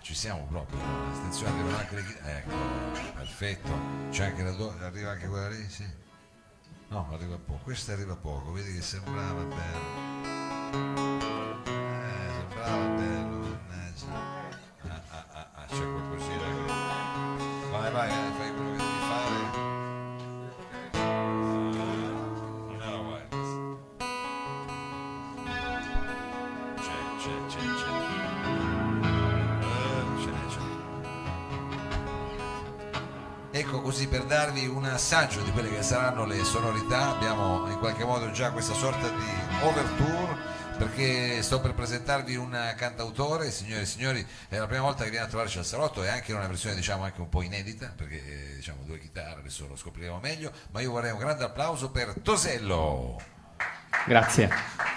ci siamo proprio. Attenzione, arrivano anche le chitarre. Ecco, perfetto. C'è anche arriva anche quella lì, sì. No, arriva poco. Questa arriva poco, vedi che sembrava bello. Sembrava bello, mannaggia. C'è qualcosina che. Vai, fai quello che devi fare. No, guarda. C'è. Ecco, così per darvi un assaggio di quelle che saranno le sonorità, abbiamo in qualche modo già questa sorta di overture, perché sto per presentarvi un cantautore, signore e signori, è la prima volta che viene a trovarci al salotto, è anche una versione diciamo anche un po' inedita, perché diciamo 2 chitarre, adesso lo scopriremo meglio, ma io vorrei un grande applauso per Tosello. Grazie.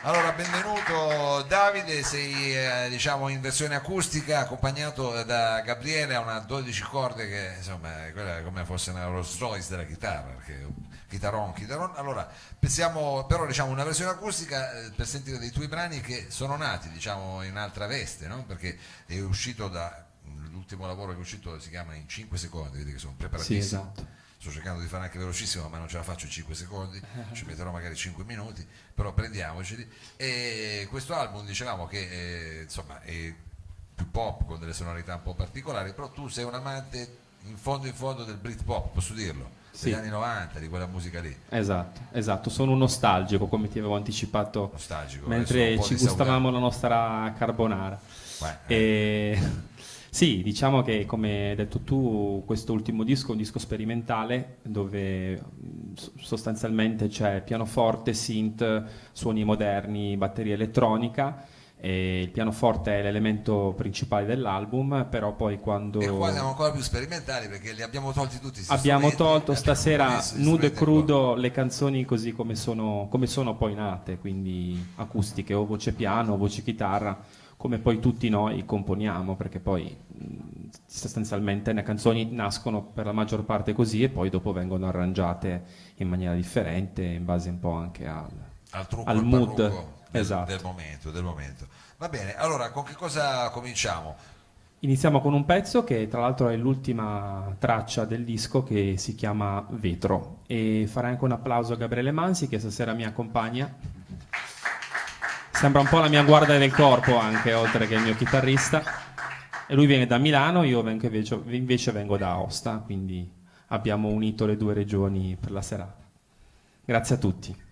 Allora, benvenuto Davide, sei diciamo in versione acustica, accompagnato da Gabriele a una 12 corde che insomma è quella come fosse una Rolls Royce della chitarra, perché chitarron. Allora, pensiamo però diciamo una versione acustica per sentire dei tuoi brani che sono nati diciamo in altra veste, no? Perché è uscito l'ultimo lavoro che è uscito si chiama In 5 secondi, vedi che sono preparatissimo. Sì, esatto. Sto cercando di fare anche velocissimo, ma non ce la faccio in 5 secondi, ci metterò magari 5 minuti, però prendiamoceli. E questo album dicevamo che insomma è più pop con delle sonorità un po' particolari, però tu sei un amante in fondo del Britpop, posso dirlo? Sì. Degli anni 90, di quella musica lì. Esatto, sono un nostalgico, come ti avevo anticipato, Nostalgico, mentre ci gustavamo la nostra carbonara. Sì, diciamo che come hai detto tu, questo ultimo disco è un disco sperimentale dove sostanzialmente c'è pianoforte, synth, suoni moderni, batteria elettronica. E il pianoforte è l'elemento principale dell'album, però poi quando... E qua siamo ancora più sperimentali perché li abbiamo tolti tutti. Abbiamo tolto stasera nudo e crudo le canzoni così come sono poi nate, quindi acustiche o voce piano o voce chitarra, come poi tutti noi componiamo, perché poi sostanzialmente le canzoni nascono per la maggior parte così e poi dopo vengono arrangiate in maniera differente in base un po' anche al trucco, al mood del momento. Va bene, allora con che cosa cominciamo? Iniziamo con un pezzo che tra l'altro è l'ultima traccia del disco, che si chiama Vetro, e farei anche un applauso a Gabriele Mansi che stasera mi accompagna. Sembra un po' la mia guardia del corpo anche, oltre che il mio chitarrista. E lui viene da Milano, io invece vengo da Aosta, quindi abbiamo unito le 2 regioni per la serata. Grazie a tutti.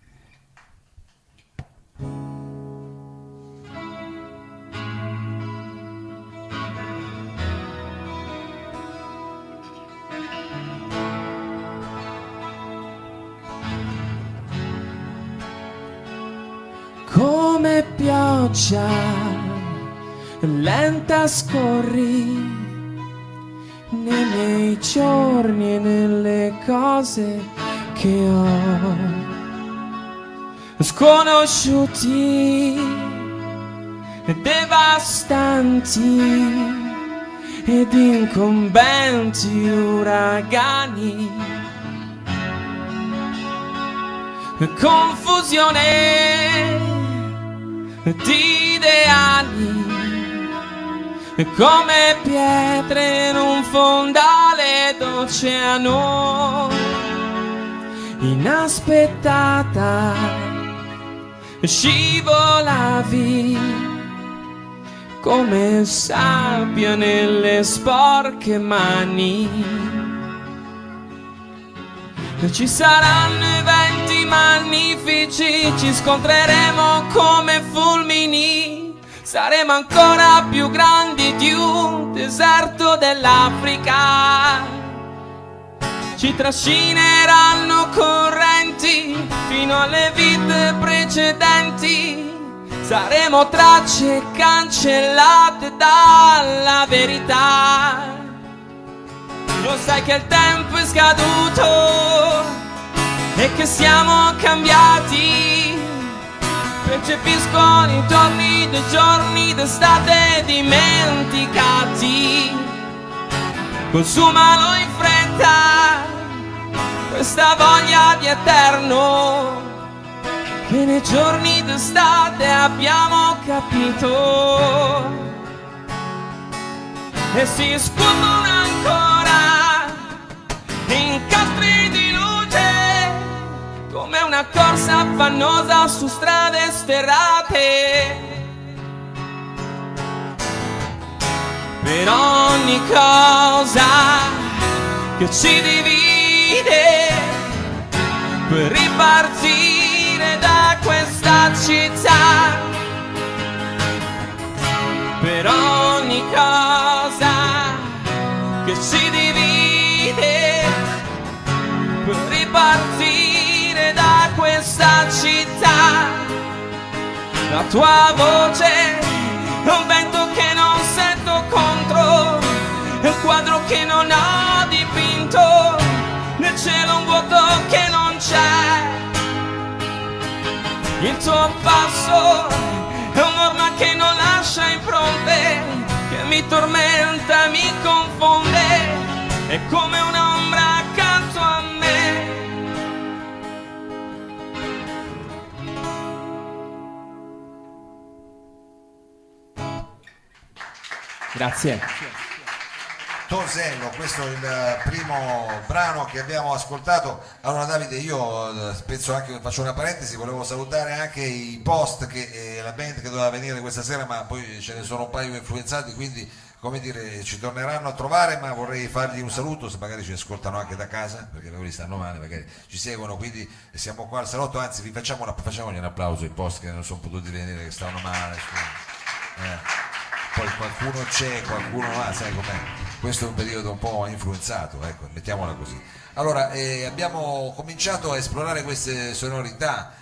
Come pioggia lenta scorri nei miei giorni e nelle cose che ho, sconosciuti e devastanti ed incombenti uragani, confusione di ideali come pietre in un fondale d'oceano, inaspettata scivolavi come sabbia nelle sporche mani. Ci saranno eventi magnifici, ci scontreremo come fulmini, saremo ancora più grandi di un deserto dell'Africa. Ci trascineranno correnti fino alle vite precedenti, saremo tracce cancellate dalla verità. Lo sai che il tempo è scaduto e che siamo cambiati, percepisco i torni dei giorni d'estate dimenticati. Consumalo in fretta, questa voglia di eterno che nei giorni d'estate abbiamo capito. e si scuotono ancora incastri di luce come una corsa affannosa su strade sterrate. Per ogni cosa che ci divide, per ripartire da questa città, per ogni cosa che ci divide, per ripartire da questa città. La tua voce è un vento che non sento contro, è un quadro che non ho dipinto, nel cielo un vuoto che non c'è. Il tuo passo è un'orma che non lascia impronte, che mi tormenta, mi confonde, è come un'ombra accanto a me. Grazie. Tosello, questo è il primo brano che abbiamo ascoltato. Allora Davide, io penso anche, faccio una parentesi, volevo salutare anche i post che la band che doveva venire questa sera, ma poi ce ne sono un paio influenzati, quindi come dire ci torneranno a trovare, ma vorrei fargli un saluto se magari ci ascoltano anche da casa, perché loro stanno male, magari ci seguono, quindi siamo qua al salotto, anzi vi facciamogli un applauso ai post che non sono potuti venire, che stavano male. Poi qualcuno c'è, qualcuno là, sai com'è, questo è un periodo un po' influenzato, ecco, mettiamola così. Allora, abbiamo cominciato a esplorare queste sonorità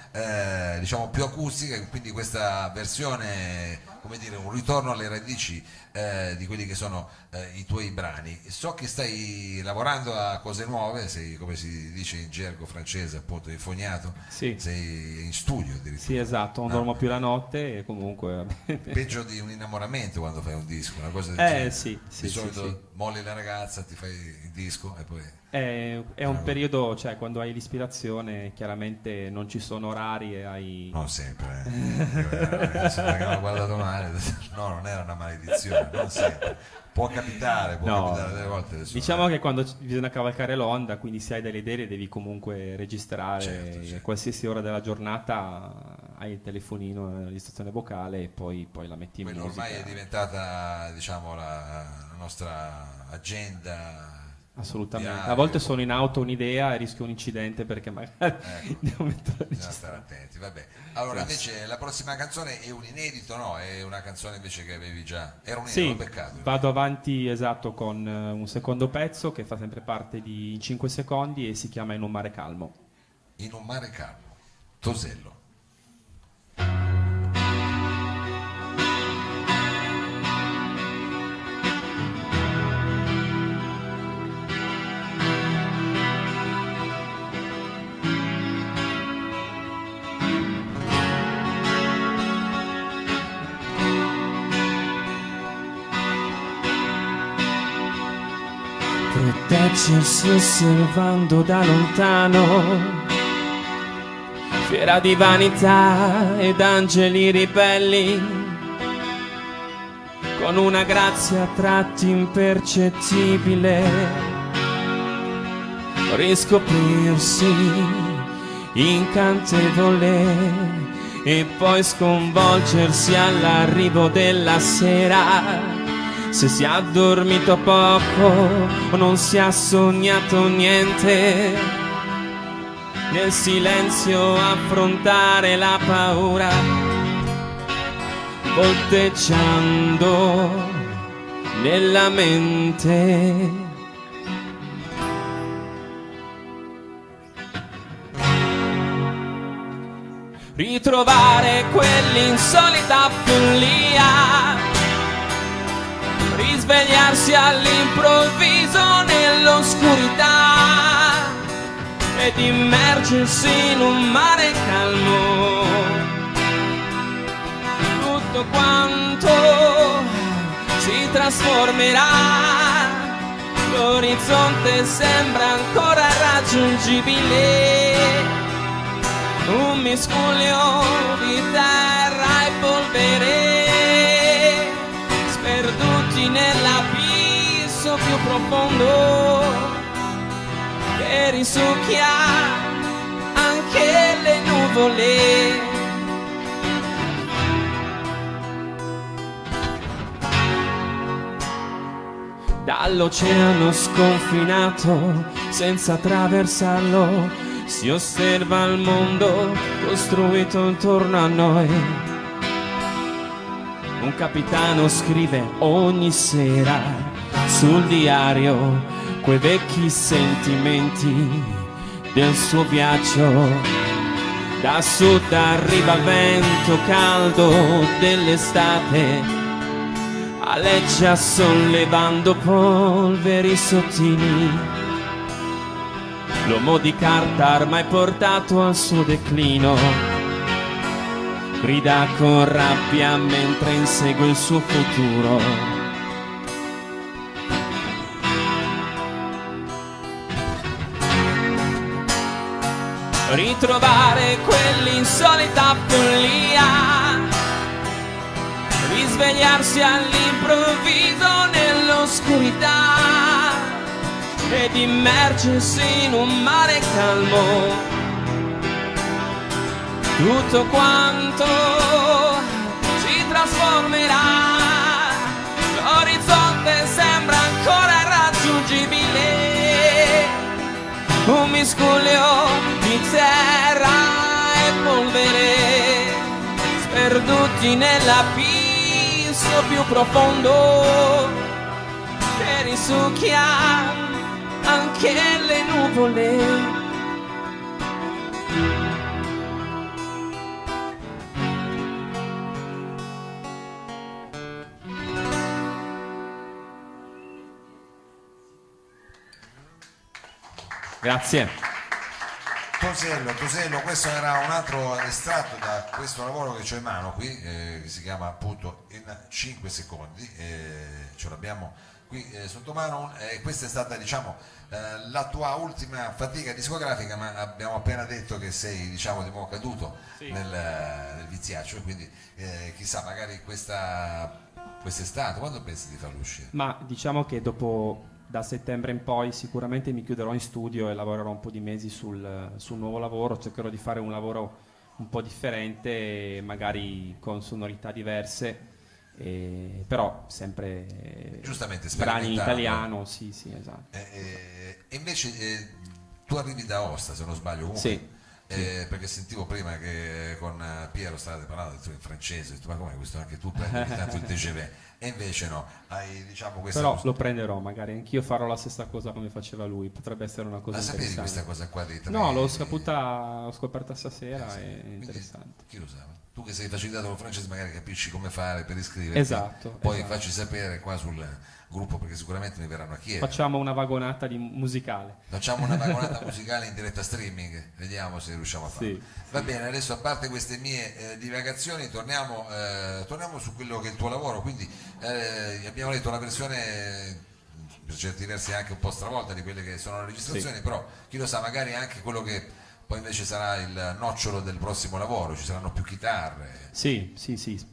diciamo più acustiche, quindi questa versione, come dire, un ritorno alle radici di quelli che sono i tuoi brani. So che stai lavorando a cose nuove, sei, come si dice in gergo francese, appunto infognato, Sì. sei in studio addirittura. Sì, esatto, non dormo più la notte e comunque... Peggio di un innamoramento quando fai un disco, una cosa del genere. Sì, Di sì, solito sì. molli la ragazza, ti fai il disco e poi... È un periodo, cioè quando hai l'ispirazione chiaramente non ci sono orari e hai... Non sempre, ragazzi, perché mi ho guardato male, no, non era una maledizione, non sempre. Può capitare No, delle volte. Adesso, diciamo che quando bisogna cavalcare l'onda, quindi se hai delle idee devi comunque registrare, Certo. qualsiasi ora della giornata hai il telefonino, la registrazione vocale e poi la metti in quello musica. ormai è diventata, diciamo, la nostra agenda. Assolutamente. diaria. A volte sono in auto un'idea e rischio un incidente perché magari devo mettere la Bisogna registrazione. stare attenti, vabbè. Allora, invece la prossima canzone è un inedito, no? È una canzone invece che avevi già. Era un inedito, Sì, peccato. vado avanti esatto con un secondo pezzo che fa sempre parte di 5 secondi e si chiama In un mare calmo. In un mare calmo. Tosello. Proteggersi osservando da lontano, fiera di vanità ed angeli ribelli, con una grazia a tratti impercettibile, riscoprirsi incantevole e poi sconvolgersi all'arrivo della sera. Se si è dormito poco o non si è sognato niente, nel silenzio affrontare la paura, volteggiando nella mente. Ritrovare quell'insolita follia, risvegliarsi all'improvviso nell'oscurità ed immergersi in un mare calmo. Tutto quanto si trasformerà, l'orizzonte sembra ancora raggiungibile, un miscuglio di terra e polvere, sperduti nella pietra più profondo che risucchia anche le nuvole. Dall'oceano sconfinato, senza attraversarlo, si osserva il mondo costruito intorno a noi. Un capitano scrive ogni sera sul diario quei vecchi sentimenti del suo viaggio. Da sud arriva il vento caldo dell'estate, aleggia sollevando polveri sottili. L'uomo di carta ormai portato al suo declino grida con rabbia mentre insegue il suo futuro. Ritrovare quell'insolita follia, risvegliarsi all'improvviso nell'oscurità ed immergersi in un mare calmo. Tutto quanto si trasformerà, l'orizzonte sembra ancora irraggiungibile, un miscuglio di terra e polvere, sperduti nell'abisso più profondo che risucchia anche le nuvole. Grazie. Tosello, questo era un altro estratto da questo lavoro che c'ho in mano qui, che si chiama appunto In 5 secondi, ce l'abbiamo qui sotto mano, questa è stata diciamo la tua ultima fatica discografica, ma abbiamo appena detto che sei diciamo di nuovo caduto nel viziaccio, e quindi chissà magari quest'estate, quando pensi di farlo uscire? Ma diciamo che dopo, da settembre in poi, sicuramente mi chiuderò in studio e lavorerò un po' di mesi sul nuovo lavoro. Cercherò di fare un lavoro un po' differente, magari con sonorità diverse, però sempre giustamente brani in sperimentare, italiano, sì, esatto. E invece tu arrivi da Aosta, se non sbaglio, comunque. Sì. Perché sentivo prima che con Piero stavate parlando in francese, ho detto, ma come questo anche tu prendi tanto il TGV, e invece no, hai diciamo questa Però cosa. lo prenderò, magari anch'io farò la stessa cosa come faceva lui, potrebbe essere una cosa Ma sapevi interessante. questa cosa qua dei tre? No, l'ho scoperta stasera, Sì. è Quindi, interessante. chi lo sa? Tu che sei facilitato con francese magari capisci come fare per iscriverti, Esatto, poi esatto. facci sapere qua sul gruppo, perché sicuramente mi verranno a chiedere. Facciamo una vagonata musicale. Facciamo una vagonata musicale in diretta streaming, vediamo se riusciamo a farlo. Sì. Va bene, adesso a parte queste mie divagazioni, torniamo su quello che è il tuo lavoro. Quindi abbiamo letto la versione per certi versi anche un po' stravolta di quelle che sono le registrazioni, Sì. però chi lo sa, magari anche quello che poi invece sarà il nocciolo del prossimo lavoro, ci saranno più chitarre. Sì,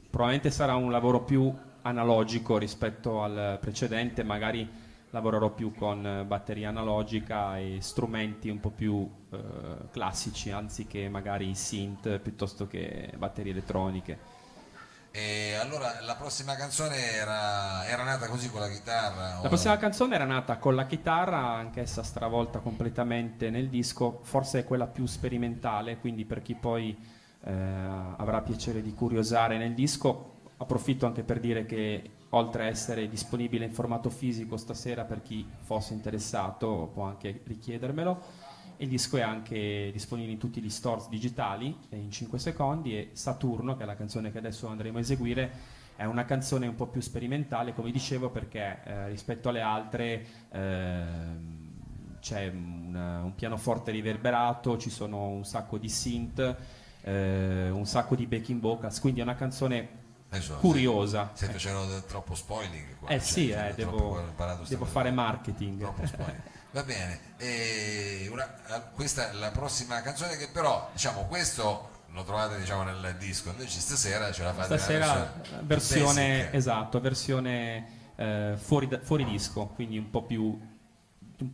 probabilmente sarà un lavoro più analogico rispetto al precedente, magari lavorerò più con batteria analogica e strumenti un po' più classici, anziché magari synth piuttosto che batterie elettroniche. E allora la prossima canzone era nata così con la chitarra? La prossima canzone era nata con la chitarra, anch'essa stravolta completamente nel disco, forse è quella più sperimentale, quindi per chi poi avrà piacere di curiosare nel disco, approfitto anche per dire che oltre a essere disponibile in formato fisico stasera, per chi fosse interessato può anche richiedermelo. Il disco è anche disponibile in tutti gli stores digitali in 5 secondi, e Saturno, che è la canzone che adesso andremo a eseguire, è una canzone un po' più sperimentale, come dicevo, perché rispetto alle altre c'è un pianoforte riverberato, ci sono un sacco di synth, un sacco di backing vocals, quindi è una canzone curiosa. Sento c'era troppo spoiling qua. Sì, devo fare marketing. Troppo spoiling. Va bene, questa è la prossima canzone, che però diciamo questo lo trovate diciamo nel disco, invece stasera ce la fate Stasera versione versione fuori disco, quindi un po'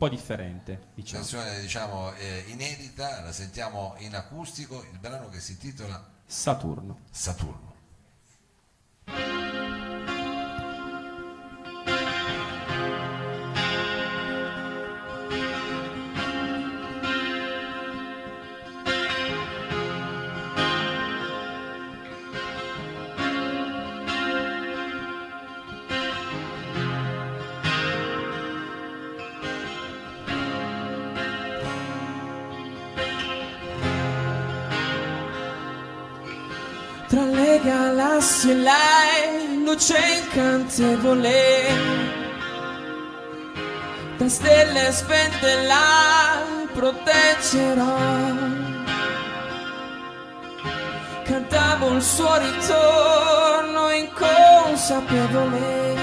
differente, diciamo. Versione diciamo inedita, la sentiamo in acustico, il brano che si intitola Saturno. Saturno. Tra le galassie lei, luce incantevole, da stelle spente la proteggerò. Cantavo il suo ritorno inconsapevole,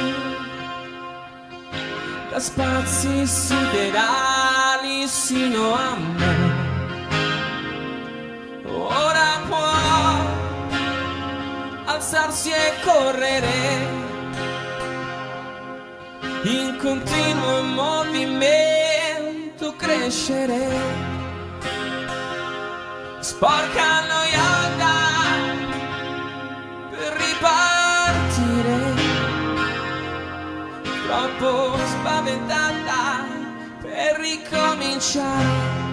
da spazi siderali sino a me. Ora può alzarsi e correre in continuo movimento, crescere, sporca noiosa per ripartire, troppo spaventata per ricominciare.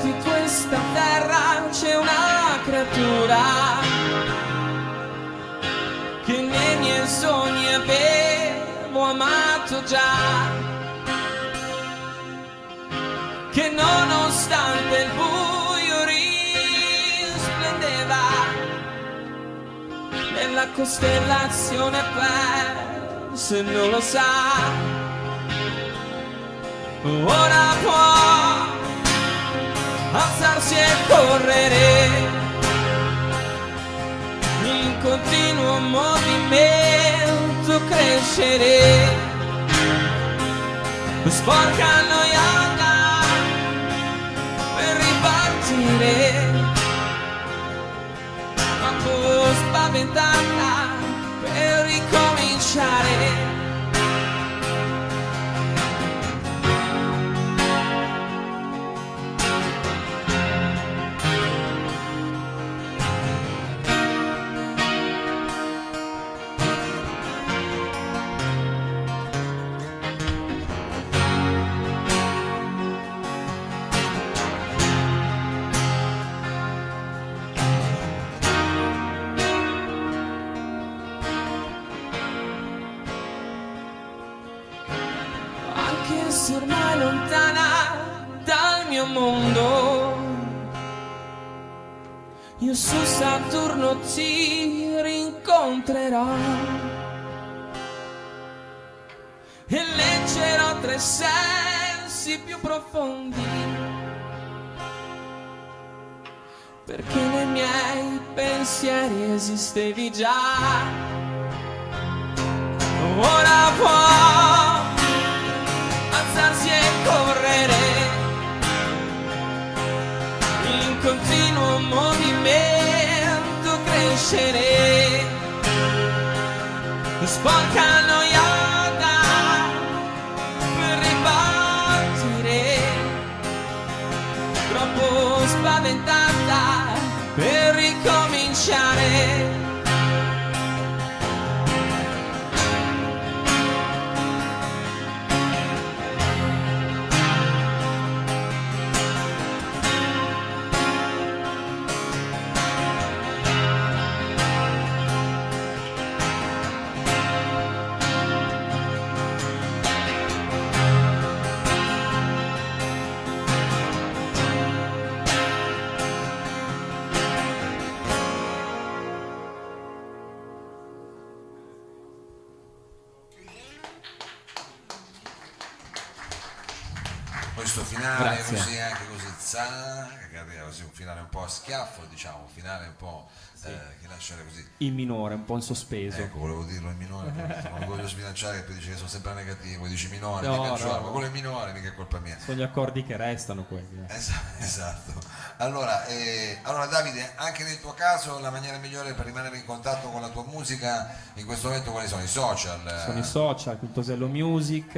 Di questa terra c'è una creatura che nei miei sogni avevo amato già, che nonostante il buio risplendeva nella costellazione persa, non lo sa. Ora può alzarsi e correre in continuo movimento, crescere, sporca noiosa per ripartire, troppo spaventata per ricominciare. Anche se ormai lontana dal mio mondo, io su Saturno ti rincontrerò e leggerò tre sensi più profondi, perché nei miei pensieri esistevi già. Ora può alzarsi e correre in continuo movimento, crescere, sporca noiosa per ripartire, troppo spaventata per ricominciare. questo finale, Grazie. così anche così, che arriva così, un finale un po' a schiaffo, diciamo, un finale un po' che lascia così. In minore, un po' in sospeso. Ecco, volevo dirlo in minore, non voglio sbilanciare, poi dice che sono sempre negativo, dici minore, No, mica giuro, no. ma quello è minore, mica è colpa mia. Sono gli accordi che restano quelli. Esatto. Allora, Davide, anche nel tuo caso la maniera migliore per rimanere in contatto con la tua musica in questo momento quali sono? I social? Sono i social, il Tosello Music,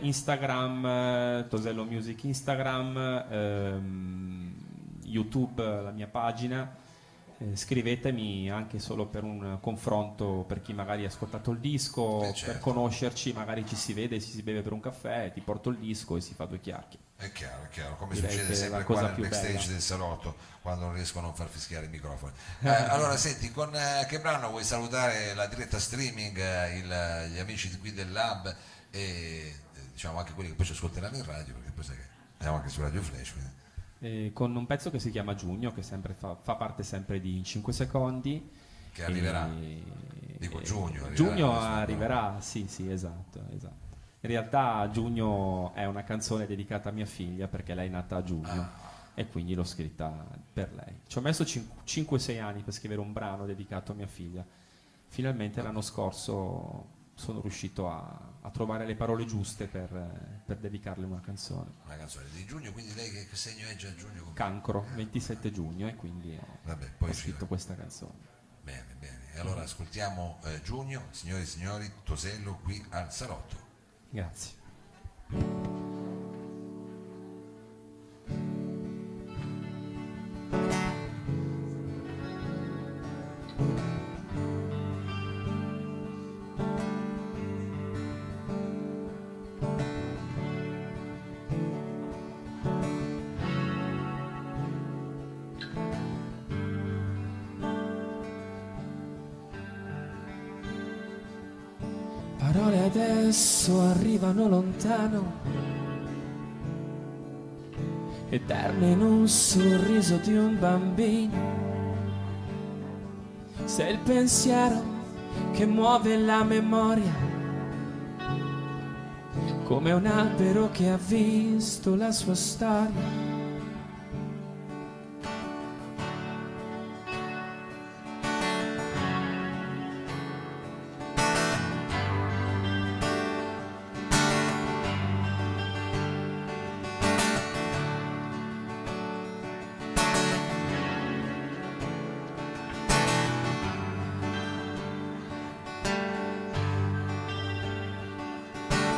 Instagram, Tosello Music Instagram, YouTube, la mia pagina. Scrivetemi anche solo per un confronto, per chi magari ha ascoltato il disco, certo. per conoscerci, magari ci si vede, si beve per un caffè, ti porto il disco e si fa due chiacchiere. È chiaro, come Direi succede che è sempre la qua cosa nel più backstage bella. del salotto quando non riescono a non far fischiare i microfoni. Allora, senti, con che brano vuoi salutare la diretta streaming, gli amici di qui del Lab e diciamo anche quelli che poi ci ascolteranno in radio, perché poi sai che andiamo anche su Radio Flash. Quindi. Con un pezzo che si chiama Giugno, che sempre fa parte sempre di 5 secondi. Che arriverà. Dico giugno. Giugno arriverà, sì, esatto. In realtà Giugno è una canzone dedicata a mia figlia perché lei è nata a giugno e quindi l'ho scritta per lei. Ci ho messo 5-6 anni per scrivere un brano dedicato a mia figlia. Finalmente l'anno scorso sono riuscito a trovare le parole giuste per dedicarle una canzone. Una canzone di giugno, quindi lei che segno è già a giugno? Cancro, 27 giugno e quindi ho scritto questa canzone. Bene. E allora ascoltiamo Giugno, signori e signori, Tosello qui al Salotto. Grazie. Parole adesso arrivano lontano, eterne in un sorriso di un bambino. Sei il pensiero che muove la memoria, come un albero che ha visto la sua storia.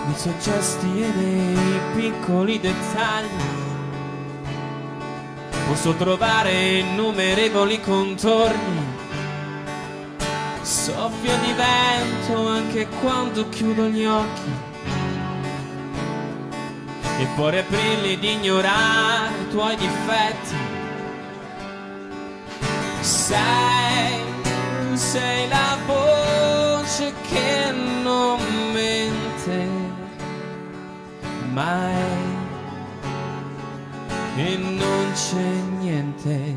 Nei suoi gesti e nei piccoli dettagli posso trovare innumerevoli contorni, soffio di vento anche quando chiudo gli occhi, e poi reprilli di ignorare i tuoi difetti. Sei la voce che non mente mai e non c'è niente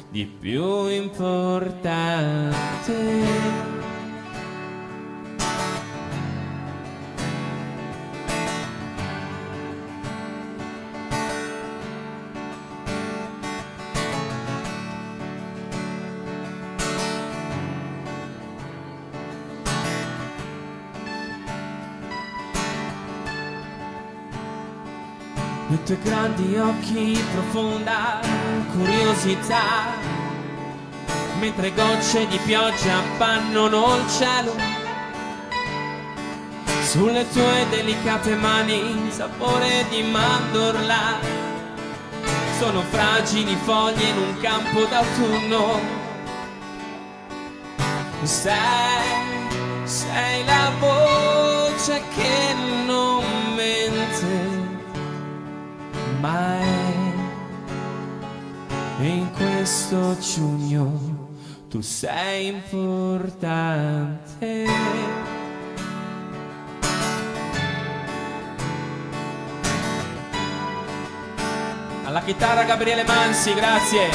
di più importante. Nei tuoi grandi occhi profonda curiosità, mentre gocce di pioggia appannano il cielo. Sulle tue delicate mani sapore di mandorla, sono fragili foglie in un campo d'autunno. Sei la voce che non mente mai, e in questo giugno tu sei importante. Alla chitarra Gabriele Mansi, grazie.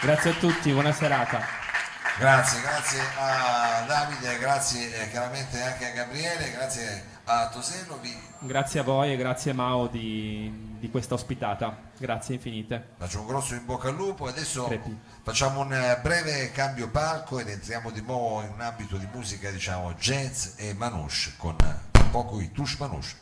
Grazie a tutti, buona serata. Grazie a Davide, grazie chiaramente anche a Gabriele, grazie a Tosello. Grazie a voi e grazie a Mao di questa ospitata. Grazie infinite. Faccio un grosso in bocca al lupo. Adesso Crepi. facciamo un breve cambio palco ed entriamo di nuovo in un ambito di musica, diciamo, jazz e manouche, con poco i touche manouche.